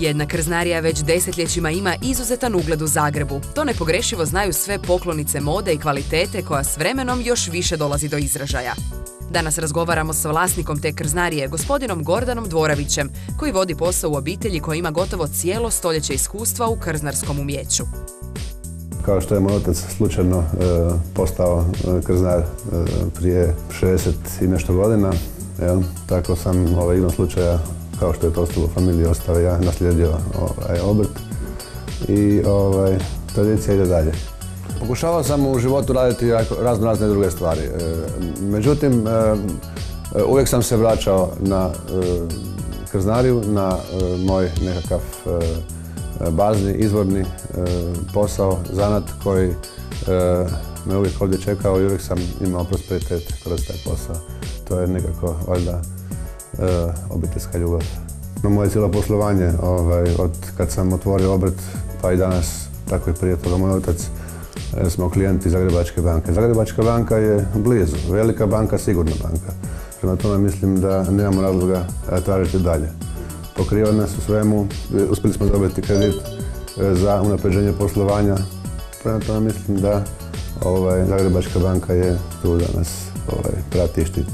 Jedna krznarija već desetljećima ima izuzetan ugled u Zagrebu. To nepogrešivo znaju sve poklonice mode i kvalitete koja s vremenom još više dolazi do izražaja. Danas razgovaramo sa vlasnikom te krznarije, gospodinom Gordanom Dvoravićem, koji vodi posao u obitelji koja ima gotovo cijelo stoljeće iskustva u krznarskom umjeću. Kao što je moj otac slučajno postao krznar prije 60 i nešto godina, tako sam igrom slučaja, kao što je to ostalo u familiji, ostao ja, naslijedio obrt i tradicija ide dalje. Pokušavao sam u životu raditi razne druge stvari. Međutim, uvijek sam se vraćao na krznariju, na moj nekakav bazni, izvorni posao, zanat koji me uvijek ovdje čekao i uvijek sam imao prosperitet kroz taj posao. To je nekako, valjda, obiteljska ljubav. Moje cijelo poslovanje, od kad sam otvorio obrt pa i danas, tako i prije toga moj otac, smo klijenti Zagrebačke banke. Zagrebačka banka je blizu, velika banka, sigurna banka. Prema tome mislim da nemamo razloga tražiti dalje. Pokriva nas u svemu, uspjeli smo dobiti kredit za unapređenje poslovanja. Prema tome mislim da Zagrebačka banka je tu da nas prati i štiti.